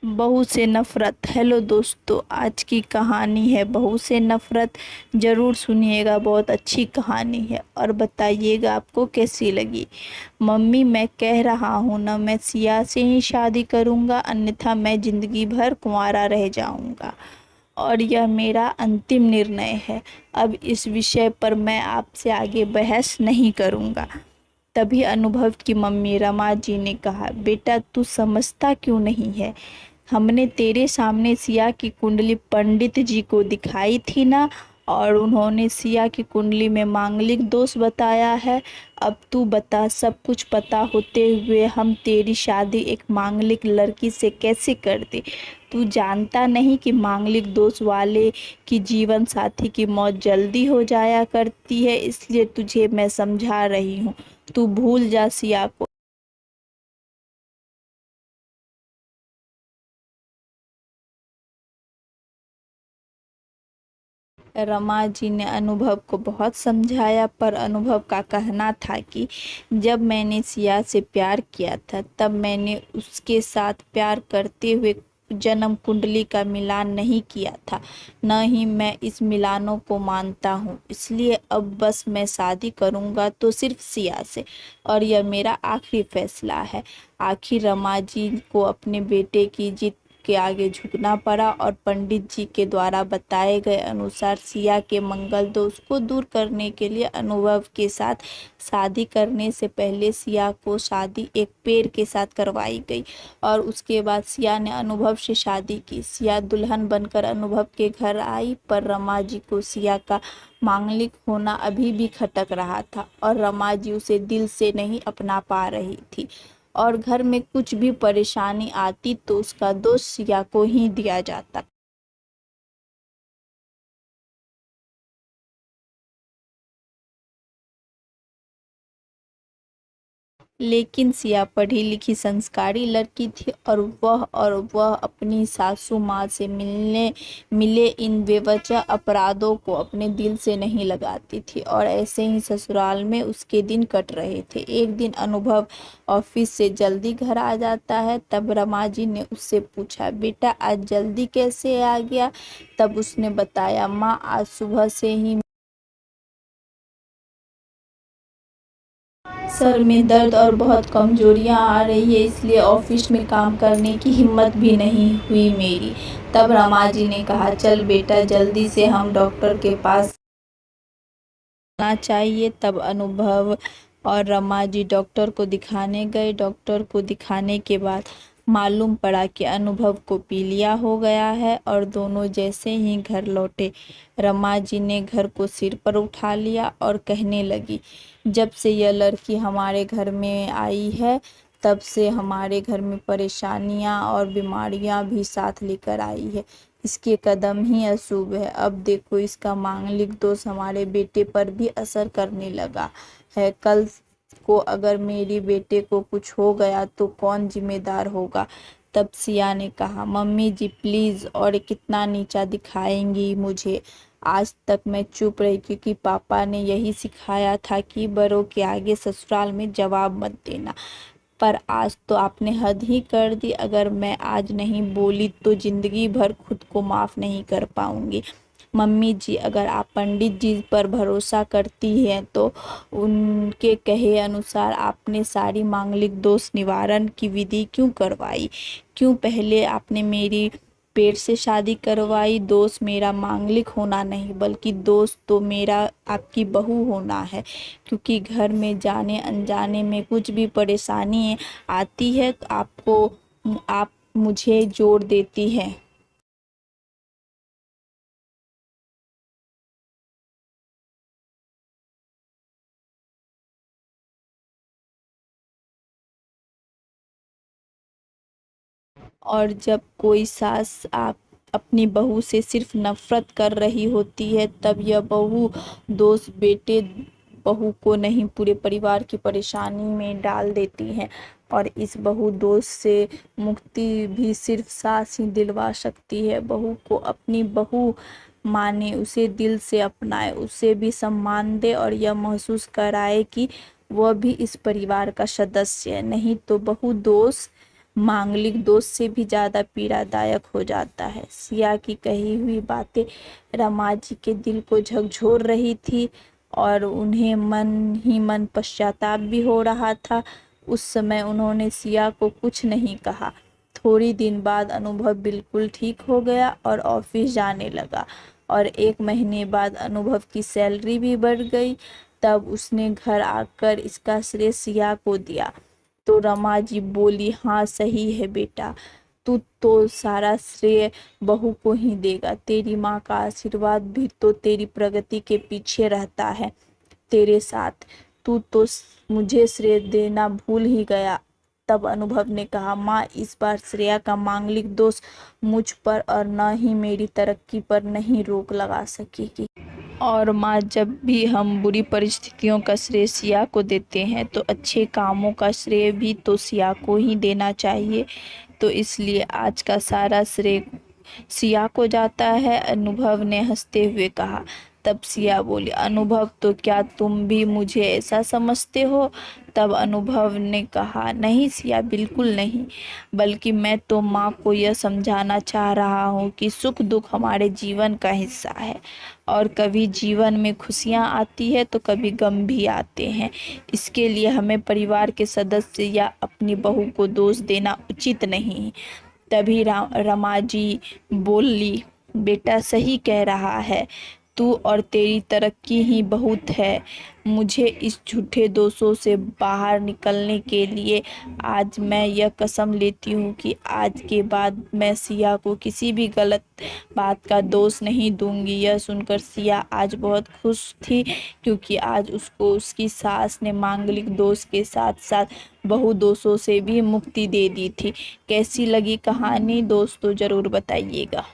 बहू से नफ़रत। हेलो दोस्तों, आज की कहानी है बहू से नफ़रत। ज़रूर सुनिएगा, बहुत अच्छी कहानी है और बताइएगा आपको कैसी लगी। मम्मी, मैं कह रहा हूँ ना, मैं सिया से ही शादी करूँगा, अन्यथा मैं ज़िंदगी भर कुंवारा रह जाऊँगा और यह मेरा अंतिम निर्णय है। अब इस विषय पर मैं आपसे आगे बहस नहीं करूँगा। तभी अनुभव की मम्मी रमा जी ने कहा, बेटा तू समझता क्यों नहीं है? हमने तेरे सामने सिया की कुंडली पंडित जी को दिखाई थी ना, और उन्होंने सिया की कुंडली में मांगलिक दोष बताया है। अब तू बता, सब कुछ पता होते हुए हम तेरी शादी एक मांगलिक लड़की से कैसे कर दे? तू जानता नहीं कि मांगलिक दोष वाले की जीवन साथी की मौत जल्दी हो जाया करती है, इसलिए तुझे मैं समझा रही हूँ। तू भूल जा सिया को। रमा जी ने अनुभव को बहुत समझाया, पर अनुभव का कहना था कि जब मैंने सिया से प्यार किया था, तब मैंने उसके साथ प्यार करते हुए जन्म कुंडली का मिलान नहीं किया था। न ही मैं इस मिलानों को मानता हूँ, इसलिए अब बस मैं शादी करूँगा तो सिर्फ सिया से, और यह मेरा आखिरी फैसला है। आखिर रमा जी को अपने बेटे की जिद के आगे झुकना पड़ा और पंडित जी के द्वारा बताए गए अनुसार सिया के मंगल दोष को दूर करने के लिए अनुभव के साथ शादी करने से पहले सिया को शादी एक पेड़ के साथ करवाई गई, और उसके बाद सिया ने अनुभव से शादी की। सिया दुल्हन बनकर अनुभव के घर आई, पर रमा जी को सिया का मांगलिक होना अभी भी खटक रहा था और रमा जी उसे दिल से नहीं अपना पा रही थी, और घर में कुछ भी परेशानी आती तो उसका दोष सिया को ही दिया जाता। लेकिन सिया पढ़ी लिखी संस्कारी लड़की थी, और वह अपनी सासू माँ से मिले इन बेवजह अपराधों को अपने दिल से नहीं लगाती थी, और ऐसे ही ससुराल में उसके दिन कट रहे थे। एक दिन अनुभव ऑफिस से जल्दी घर आ जाता है। तब रमा जी ने उससे पूछा, बेटा आज जल्दी कैसे आ गया? तब उसने बताया, माँ आज सुबह से ही सर में दर्द और बहुत कमजोरियां आ रही है, इसलिए ऑफिस में काम करने की हिम्मत भी नहीं हुई मेरी। तब रमा जी ने कहा, चल बेटा जल्दी से हम डॉक्टर के पास जाना चाहिए। तब अनुभव और रमा जी डॉक्टर को दिखाने गए। डॉक्टर को दिखाने के बाद मालूम पड़ा कि अनुभव को पीलिया हो गया है, और दोनों जैसे ही घर लौटे, रमा जी ने घर को सिर पर उठा लिया और कहने लगी, जब से यह लड़की हमारे घर में आई है, तब से हमारे घर में परेशानियां और बीमारियां भी साथ लेकर आई है। इसके कदम ही अशुभ है। अब देखो, इसका मांगलिक दोष हमारे बेटे पर भी असर करने लगा है। कल को अगर मेरी बेटे को कुछ हो गया तो कौन जिम्मेदार होगा? तब सिया ने कहा, मम्मी जी प्लीज़, और कितना नीचा दिखाएंगी मुझे? आज तक मैं चुप रही, क्योंकि पापा ने यही सिखाया था कि बड़ों के आगे ससुराल में जवाब मत देना। पर आज तो आपने हद ही कर दी। अगर मैं आज नहीं बोली तो जिंदगी भर खुद को माफ़ नहीं कर पाऊंगी। मम्मी जी, अगर आप पंडित जी पर भरोसा करती हैं तो उनके कहे अनुसार आपने सारी मांगलिक दोष निवारण की विधि क्यों करवाई? क्यों पहले आपने मेरी पेट से शादी करवाई? दोष मेरा मांगलिक होना नहीं, बल्कि दोष तो मेरा आपकी बहू होना है, क्योंकि घर में जाने अनजाने में कुछ भी परेशानी आती है तो आप मुझे जोड़ देती हैं। और जब कोई सास आप अपनी बहू से सिर्फ नफरत कर रही होती है, तब यह बहू दोष बेटे बहू को नहीं, पूरे परिवार की परेशानी में डाल देती हैं। और इस बहू दोष से मुक्ति भी सिर्फ सास ही दिलवा सकती है। बहू को अपनी बहू माने, उसे दिल से अपनाए, उसे भी सम्मान दे और यह महसूस कराए कि वह भी इस परिवार का सदस्य है। नहीं तो बहू दोष मांगलिक दोष से भी ज़्यादा पीड़ादायक हो जाता है। सिया की कही हुई बातें रमा जी के दिल को झकझोर रही थी और उन्हें मन ही मन पश्चाताप भी हो रहा था। उस समय उन्होंने सिया को कुछ नहीं कहा। थोड़ी दिन बाद अनुभव बिल्कुल ठीक हो गया और ऑफिस जाने लगा और 1 महीने बाद अनुभव की सैलरी भी बढ़ गई। तब उसने घर आकर इसका श्रेय सिया को दिया। तो रमा जी बोली, हाँ सही है बेटा, तू तो सारा श्रेय बहू को ही देगा। तेरी माँ का आशीर्वाद भी तो तेरी प्रगति के पीछे रहता है तेरे साथ। तू तो मुझे श्रेय देना भूल ही गया। तब अनुभव ने कहा, माँ इस बार श्रेया का मांगलिक दोष मुझ पर और न ही मेरी तरक्की पर नहीं रोक लगा सकेगी। और माँ जब भी हम बुरी परिस्थितियों का श्रेय सिया को देते हैं तो अच्छे कामों का श्रेय भी तो सिया को ही देना चाहिए। तो इसलिए आज का सारा श्रेय सिया को जाता है, अनुभव ने हंसते हुए कहा। तब सिया बोली, अनुभव तो क्या तुम भी मुझे ऐसा समझते हो? तब अनुभव ने कहा, नहीं सिया बिल्कुल नहीं, बल्कि मैं तो माँ को यह समझाना चाह रहा हूँ कि सुख दुख हमारे जीवन का हिस्सा है और कभी जीवन में खुशियाँ आती है तो कभी गम भी आते हैं। इसके लिए हमें परिवार के सदस्य या अपनी बहू को दोष देना उचित नहीं। तभी रमा जी बोली, बेटा सही कह रहा है तू और तेरी तरक्की ही बहुत है। मुझे इस झूठे दोषों से बाहर निकलने के लिए आज मैं यह कसम लेती हूँ कि आज के बाद मैं सिया को किसी भी गलत बात का दोष नहीं दूंगी। यह सुनकर सिया आज बहुत खुश थी क्योंकि आज उसको उसकी सास ने मांगलिक दोष के साथ साथ बहु दोषों से भी मुक्ति दे दी थी। कैसी लगी कहानी दोस्तों, ज़रूर बताइएगा।